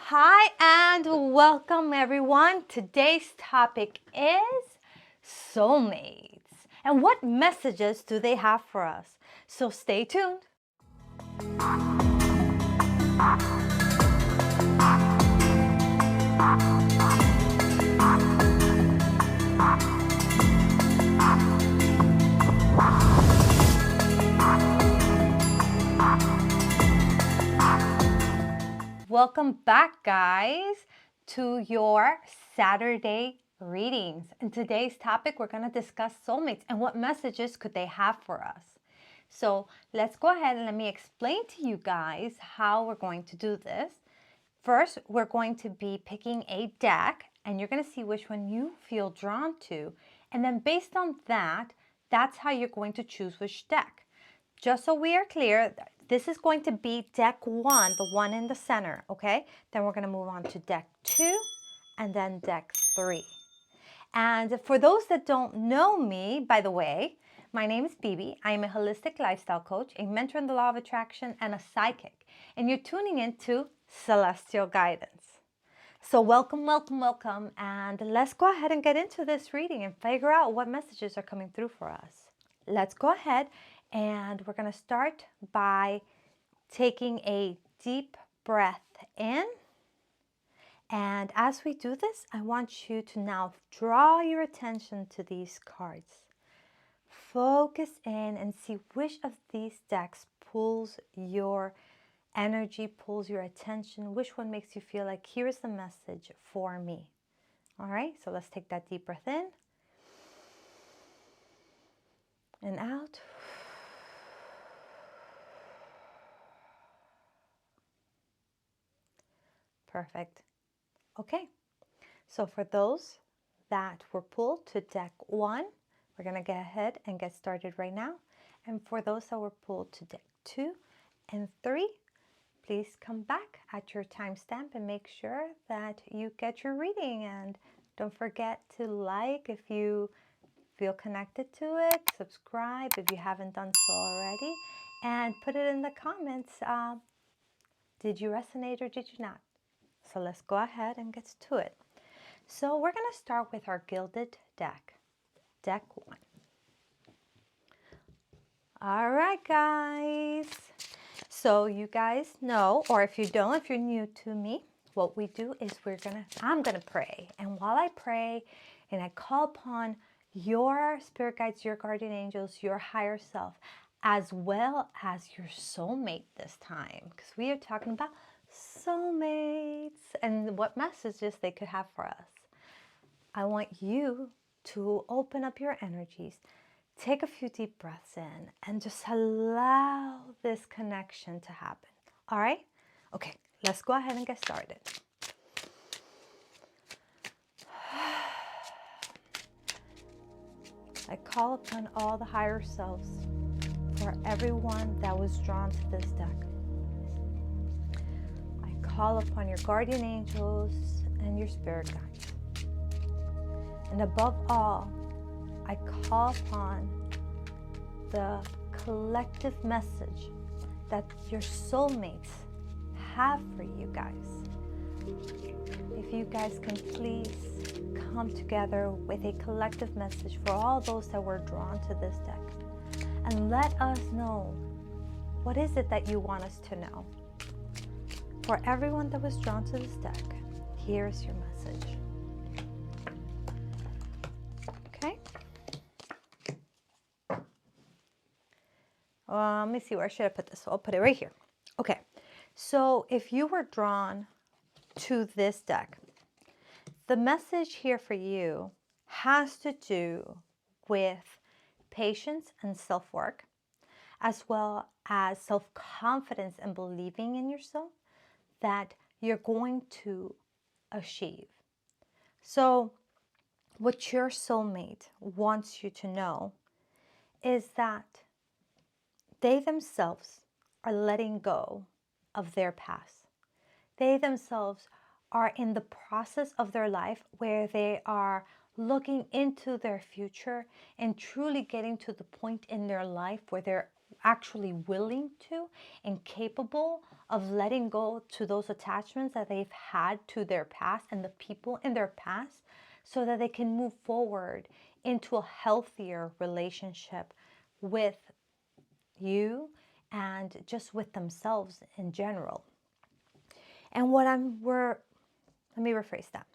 Hi and welcome everyone. Today's topic is soulmates. And what messages do they have for us? So stay tuned. Welcome back, guys, to your Saturday readings. In today's topic, we're going to discuss soulmates and what messages could they have for us. So let's go ahead and let me explain to you guys how we're going to do this. First, we're going to be picking a deck, and you're going to see which one you feel drawn to. And then based on that, that's how you're going to choose which deck. Just so we are clear, this is going to be deck 1, the one in the center, okay? Then we're going to move on to deck 2 and then deck 3. And for those that don't know me, by the way, my name is Bebe. I am a holistic lifestyle coach, a mentor in the law of attraction, and a psychic. And you're tuning into Celestial Guidance. So welcome, welcome, welcome. And let's go ahead and get into this reading and figure out what messages are coming through for us. Let's go ahead and we're going to start by taking a deep breath in. And as we do this, I want you to now draw your attention to these cards. Focus in and see which of these decks pulls your energy, pulls your attention, which one makes you feel like here is the message for me. All right, so let's take that deep breath in and out. Perfect. Okay, so for those that were pulled to deck 1, we're going to go ahead and get started right now. And for those that were pulled to deck 2 and 3, please come back at your timestamp and make sure that you get your reading. And don't forget to like if you feel connected to it, subscribe if you haven't done so already, and put it in the comments. Did you resonate or did you not? So let's go ahead and get to it. So we're going to start with our gilded deck, deck 1. All right, guys. So you guys know, or if you don't, if you're new to me, what we do is I'm going to pray. And while I pray and I call upon your spirit guides, your guardian angels, your higher self, as well as your soulmate this time, because we are talking about soulmates and what messages they could have for us. I want you to open up your energies, take a few deep breaths in, and just allow this connection to happen. All right? Okay, let's go ahead and get started. I call upon all the higher selves for everyone that was drawn to this deck. I call upon your guardian angels and your spirit guides. And above all, I call upon the collective message that your soulmates have for you guys. If you guys can please come together with a collective message for all those that were drawn to this deck. And let us know, what is it that you want us to know? For everyone that was drawn to this deck, here's your message. Okay? Let me see, where should I put this? So I'll put it right here. Okay, so if you were drawn to this deck, the message here for you has to do with patience and self-work, as well as self-confidence and believing in yourself that you're going to achieve. So what your soulmate wants you to know is that they themselves are letting go of their past. They themselves are in the process of their life where they are looking into their future and truly getting to the point in their life where they're actually willing to and capable of letting go to those attachments that they've had to their past and the people in their past, so that they can move forward into a healthier relationship with you and just with themselves in general. And let me rephrase that.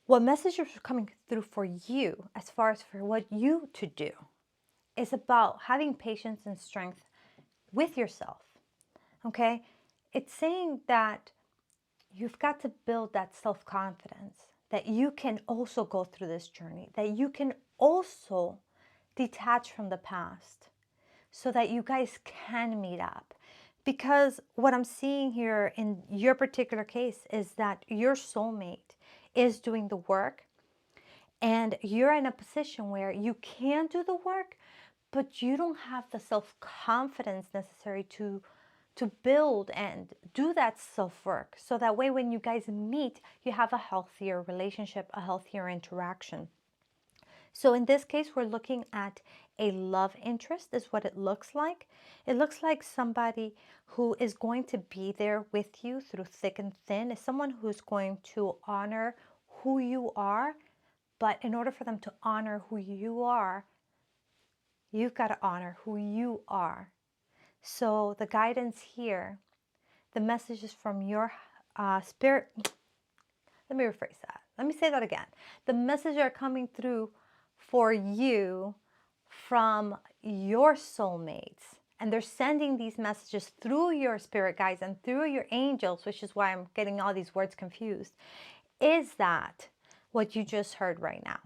What messages are coming through for you, as far as for what you to do, is about having patience and strength with yourself. Okay? It's saying that you've got to build that self-confidence, that you can also go through this journey, that you can also detach from the past so that you guys can meet up. Because what I'm seeing here in your particular case is that your soulmate is doing the work, and you're in a position where you can do the work, but you don't have the self-confidence necessary to build and do that self-work. So that way, when you guys meet, you have a healthier relationship, a healthier interaction. So in this case, we're looking at a love interest is what it looks like. It looks like somebody who is going to be there with you through thick and thin. Is someone who's going to honor who you are, but in order for them to honor who you are, you've got to honor who you are. So the guidance here, the message is from your spirit. Let me rephrase that. Let me say that again. The messages are coming through for you from your soulmates. And they're sending these messages through your spirit guides and through your angels, which is why I'm getting all these words confused. Is that what you just heard right now?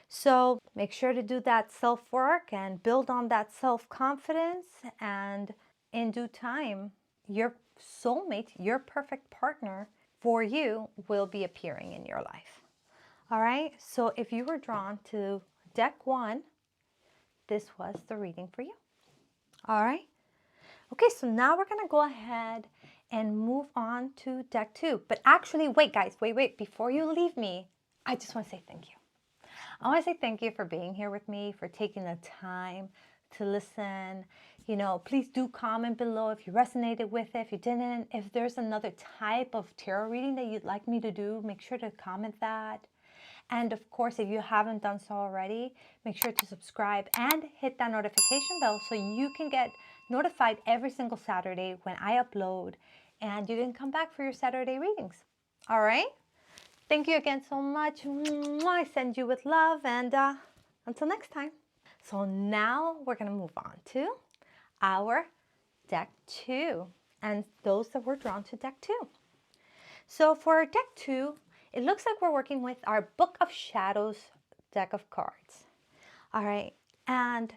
So make sure to do that self-work and build on that self-confidence, and in due time, your soulmate, your perfect partner for you, will be appearing in your life. All right, so if you were drawn to deck 1, this was the reading for you. All right. Okay, so now we're going to go ahead and move on to deck 2. But actually, wait, guys, wait. Before you leave me, I just want to say thank you. I want to say thank you for being here with me, for taking the time to listen. You know, please do comment below if you resonated with it, if you didn't. If there's another type of tarot reading that you'd like me to do, make sure to comment that. And of course, if you haven't done so already, make sure to subscribe and hit that notification bell so you can get notified every single Saturday when I upload, and you can come back for your Saturday readings. All right? Thank you again so much. I send you with love, and until next time. So now we're going to move on to our deck 2, and those that were drawn to deck 2. So for deck 2, it looks like we're working with our Book of Shadows deck of cards. All right, and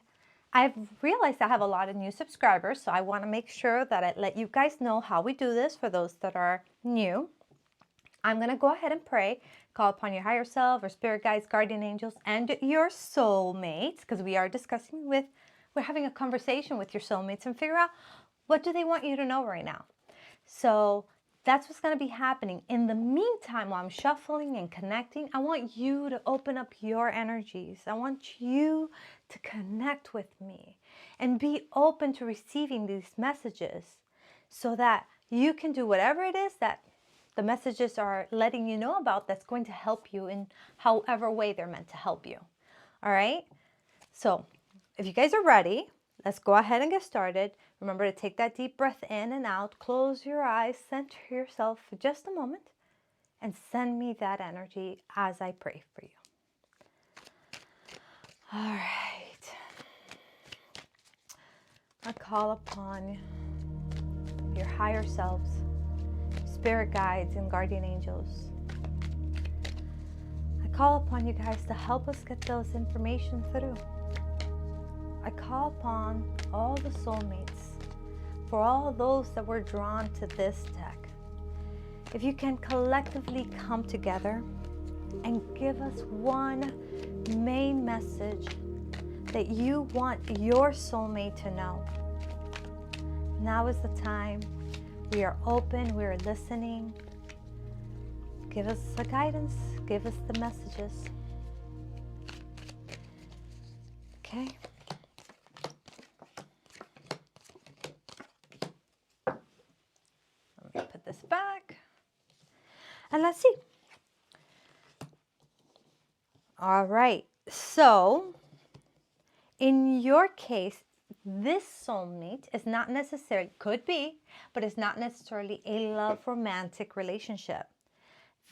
I've realized I have a lot of new subscribers, so I want to make sure that I let you guys know how we do this for those that are new. I'm going to go ahead and pray, call upon your higher self or spirit guides, guardian angels, and your soulmates, because we're having a conversation with your soulmates and figure out what do they want you to know right now. So that's what's going to be happening. In the meantime, while I'm shuffling and connecting, I want you to open up your energies. I want you to connect with me and be open to receiving these messages so that you can do whatever it is that the messages are letting you know about that's going to help you in however way they're meant to help you. All right? So if you guys are ready, let's go ahead and get started. Remember to take that deep breath in and out. Close your eyes, center yourself for just a moment, and send me that energy as I pray for you. All right. I call upon your higher selves, spirit guides, and guardian angels. I call upon you guys to help us get those information through. I call upon all the soulmates, for all those that were drawn to this deck. If you can collectively come together and give us one main message that you want your soulmate to know. Now is the time. We are open, we are listening. Give us the guidance, give us the messages. Okay? back. And let's see. All right. So in your case, this soulmate is not necessarily, could be, but it's not necessarily a love romantic relationship.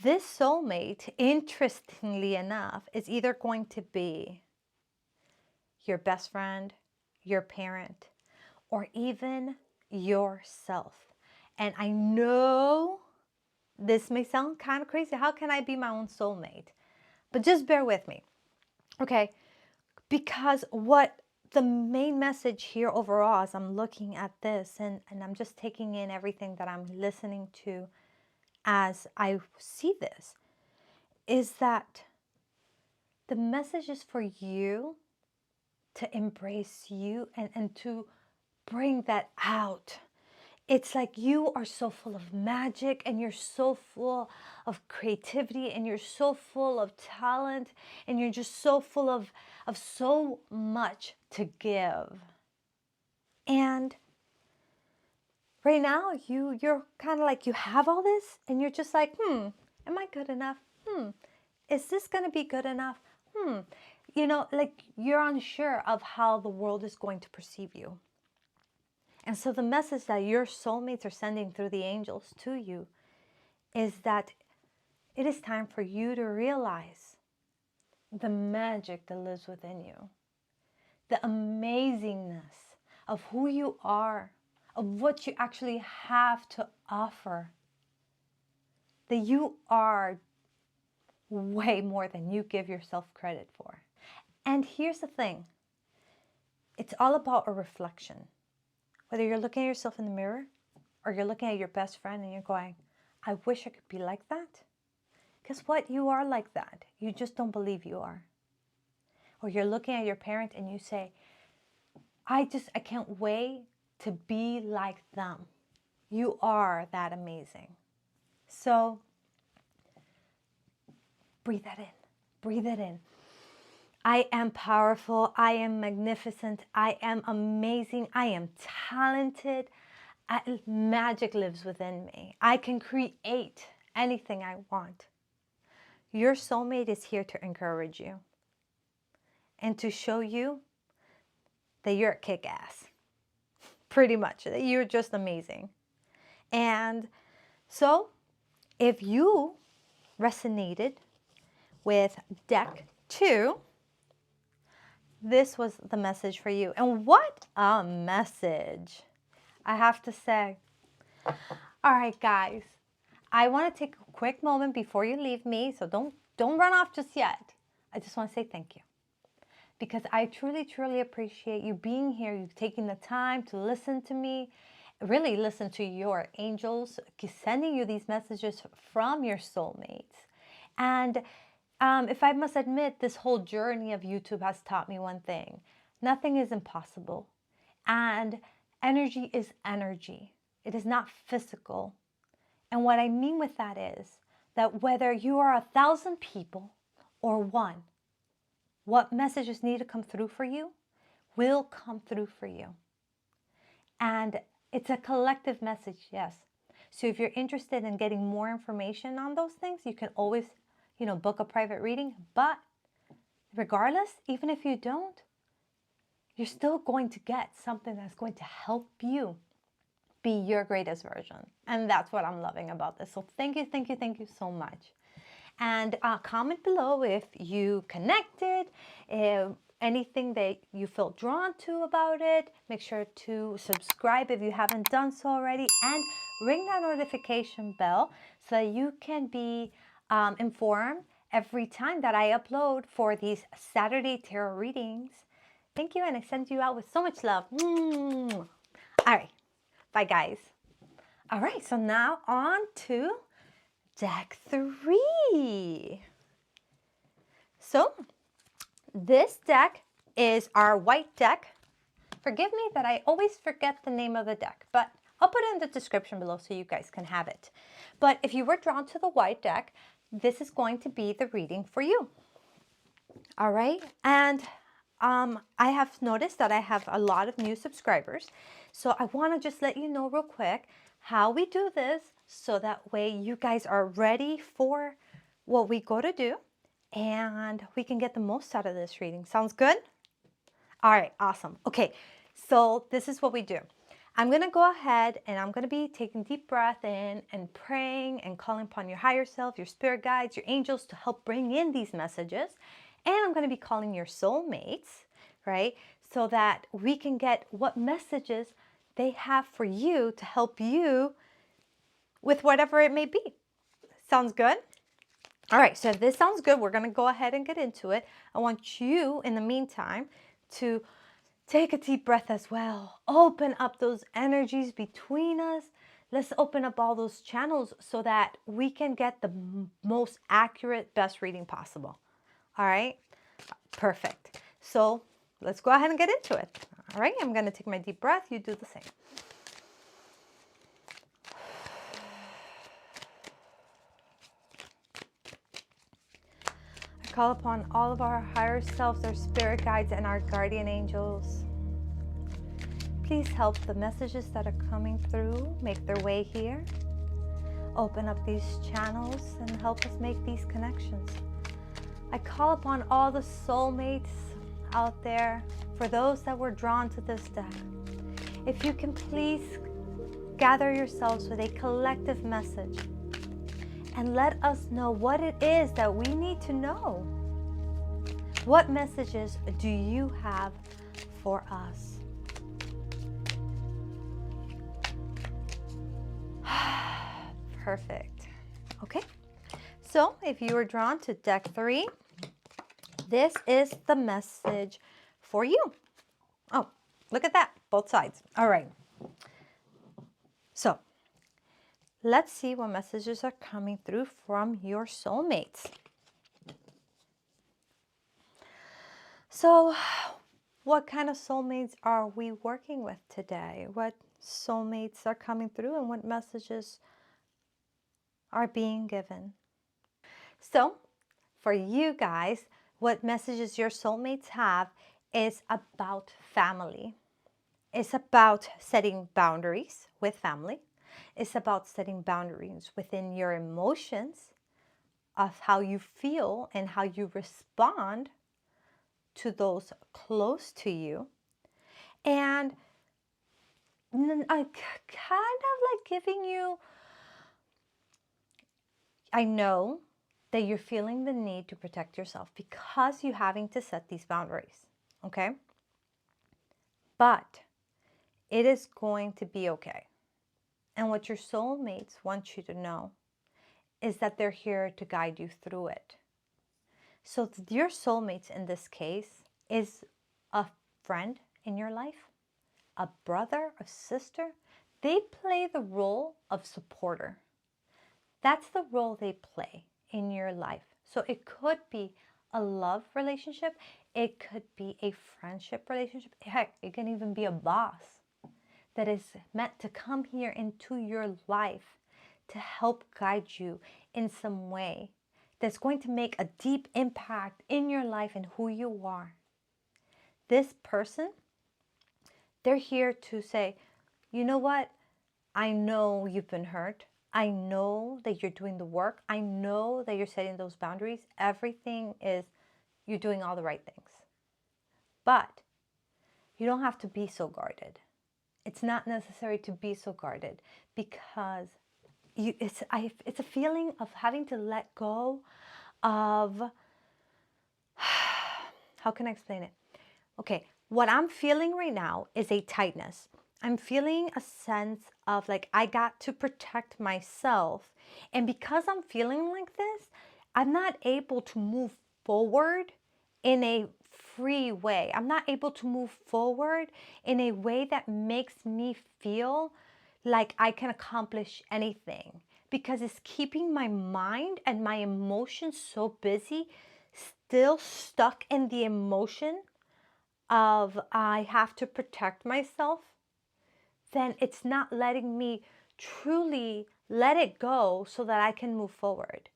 This soulmate, interestingly enough, is either going to be your best friend, your parent, or even yourself. And I know this may sound kind of crazy. How can I be my own soulmate? But just bear with me, okay? Because what the main message here overall, as I'm looking at this and I'm just taking in everything that I'm listening to as I see this, is that the message is for you to embrace you and to bring that out. It's like you are so full of magic and you're so full of creativity and you're so full of talent and you're just so full of so much to give. And right now you're kind of like, you have all this and you're just like, am I good enough? Is this going to be good enough? You know, like you're unsure of how the world is going to perceive you. And so the message that your soulmates are sending through the angels to you is that it is time for you to realize the magic that lives within you, the amazingness of who you are, of what you actually have to offer, that you are way more than you give yourself credit for. And here's the thing, it's all about a reflection. Whether you're looking at yourself in the mirror or you're looking at your best friend and you're going, I wish I could be like that. Guess what? You are like that. You just don't believe you are. Or you're looking at your parent and you say, I can't wait to be like them. You are that amazing. So breathe that in. Breathe it in. I am powerful. I am magnificent. I am amazing. I am talented. Magic lives within me. I can create anything I want. Your soulmate is here to encourage you and to show you that you're a kick-ass. Pretty much. That you're just amazing. And so if you resonated with deck 2, this was the message for you. And what a message, I have to say. All right, guys, I want to take a quick moment before you leave me, so don't run off just yet. I just want to say thank you, because I truly, truly appreciate you being here, you taking the time to listen to me, really listen to your angels, sending you these messages from your soulmates. And if I must admit, this whole journey of YouTube has taught me one thing. Nothing is impossible. And energy is energy. It is not physical. And what I mean with that is that whether you are 1,000 people or one, what messages need to come through for you will come through for you. And it's a collective message, yes. So if you're interested in getting more information on those things, you can always book a private reading. But regardless, even if you don't, you're still going to get something that's going to help you be your greatest version. And that's what I'm loving about this. So thank you, thank you, thank you so much. And comment below if you connected, anything that you felt drawn to about it. Make sure to subscribe if you haven't done so already, and ring that notification bell so that you can be informed every time that I upload for these Saturday tarot readings. Thank you, and I send you out with so much love. All right, bye guys. All right, so now on to deck 3. So this deck is our white deck. Forgive me that I always forget the name of the deck, but I'll put it in the description below so you guys can have it. But if you were drawn to the white deck, this is going to be the reading for you. All right, and I have noticed that I have a lot of new subscribers. So I want to just let you know real quick how we do this so that way you guys are ready for what we go to do and we can get the most out of this reading. Sounds good? All right, awesome. Okay, so this is what we do. I'm going to go ahead and I'm going to be taking deep breath in and praying and calling upon your higher self, your spirit guides, your angels to help bring in these messages. And I'm going to be calling your soulmates, right? So that we can get what messages they have for you to help you with whatever it may be. Sounds good? All right, so if this sounds good, we're going to go ahead and get into it. I want you, in the meantime, to take a deep breath as well. Open up those energies between us. Let's open up all those channels so that we can get the most accurate, best reading possible. All right? Perfect. So let's go ahead and get into it. All right, I'm going to take my deep breath. You do the same. I call upon all of our higher selves, our spirit guides, and our guardian angels. Please help the messages that are coming through make their way here. Open up these channels and help us make these connections. I call upon all the soulmates out there, for those that were drawn to this deck. If you can please gather yourselves with a collective message and let us know what it is that we need to know. What messages do you have for us? Perfect. Okay, so if you were drawn to deck 3, this is the message for you. Oh, look at that, both sides. All right. So let's see what messages are coming through from your soulmates. So what kind of soulmates are we working with today? What soulmates are coming through and what messages are being given? So for you guys, what messages your soulmates have is about family. It's about setting boundaries with family. It's about setting boundaries within your emotions of how you feel and how you respond to those close to you. And I kind of like giving you, I know that you're feeling the need to protect yourself because you're having to set these boundaries, okay? But it is going to be okay. And what your soulmates want you to know is that they're here to guide you through it. So your soulmates in this case is a friend in your life, a brother, a sister. They play the role of supporter. That's the role they play in your life. So it could be a love relationship. It could be a friendship relationship. Heck, it can even be a boss that is meant to come here into your life to help guide you in some way that's going to make a deep impact in your life and who you are. This person, they're here to say, you know what? I know you've been hurt. I know that you're doing the work. I know that you're setting those boundaries. Everything is, you're doing all the right things. But you don't have to be so guarded. It's not necessary to be so guarded because it's a feeling of having to let go of, how can I explain it? Okay, what I'm feeling right now is a tightness. I'm feeling a sense of like I got to protect myself. And because I'm feeling like this, I'm not able to move forward in a free way. I'm not able to move forward in a way that makes me feel like I can accomplish anything because it's keeping my mind and my emotions so busy, still stuck in the emotion of I have to protect myself. Then it's not letting me truly let it go so that I can move forward.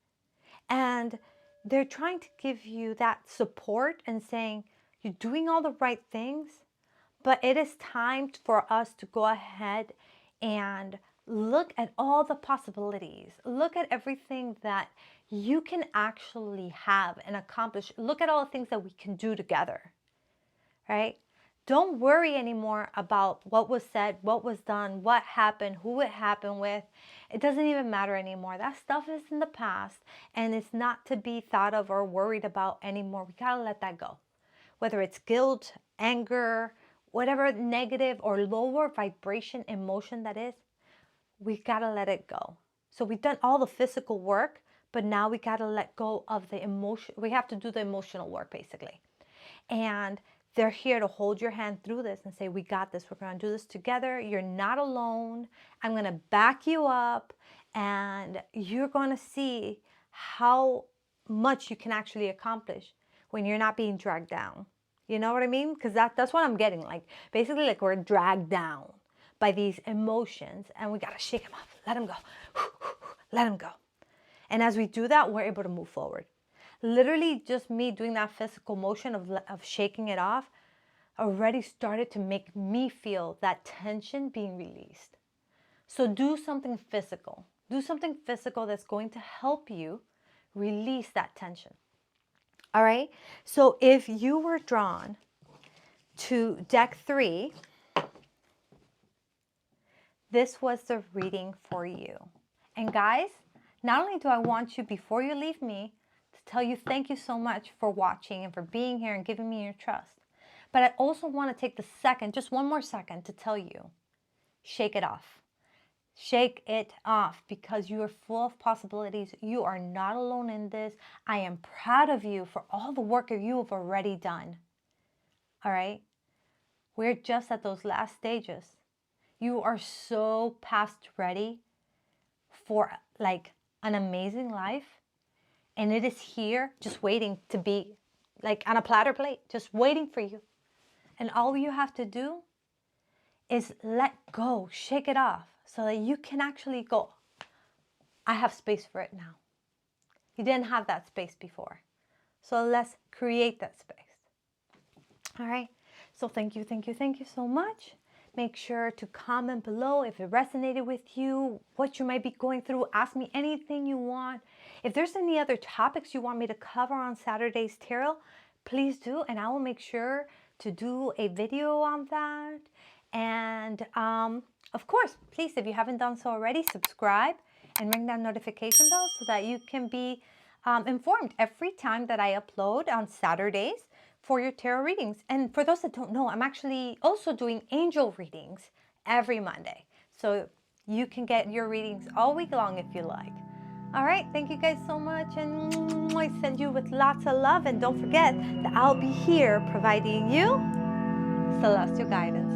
And they're trying to give you that support and saying, you're doing all the right things, But it is time for us to go ahead and look at all the possibilities. Look at everything that you can actually have and accomplish. Look at all the things that we can do together, right? Don't worry anymore about what was said, what was done, what happened, who it happened with. It doesn't even matter anymore. That stuff is in the past and it's not to be thought of or worried about anymore. We gotta let that go. Whether it's guilt, anger, whatever negative or lower vibration emotion that is, we gotta let it go. So we've done all the physical work, but now we gotta let go of the emotion. We have to do the emotional work basically. And they're here to hold your hand through this and say, we got this. We're going to do this together. You're not alone. I'm going to back you up. And you're going to see how much you can actually accomplish when you're not being dragged down. You know what I mean? Because that's what I'm getting. Like, basically, like we're dragged down by these emotions. And we got to shake them off. Let them go. Let them go. And as we do that, we're able to move forward. Literally just me doing that physical motion of shaking it off already started to make me feel that tension being released. So do something physical. Do something physical that's going to help you release that tension. All right? So if you were drawn to deck 3, this was the reading for you. And guys, not only do I want you, before you leave me, tell you thank you so much for watching and for being here and giving me your trust. But I also want to take the second, just one more second, to tell you, shake it off. Shake it off because you are full of possibilities. You are not alone in this. I am proud of you for all the work that you have already done. All right? We're just at those last stages. You are so past ready for like an amazing life. And it is here just waiting to be like on a platter plate, just waiting for you. And all you have to do is let go, shake it off so that you can actually go, I have space for it now. You didn't have that space before. So let's create that space. All right. So thank you so much. Make sure to comment below if it resonated with you, what you might be going through. Ask me anything you want. If there's any other topics you want me to cover on Saturday's Tarot, please do, and I will make sure to do a video on that. And of course, please, if you haven't done so already, subscribe and ring that notification bell so that you can be informed every time that I upload on Saturdays for your tarot readings. And for those that don't know, I'm actually also doing angel readings every Monday. So you can get your readings all week long if you like. All right, thank you guys so much, and I send you with lots of love. And don't forget that I'll be here providing you celestial guidance.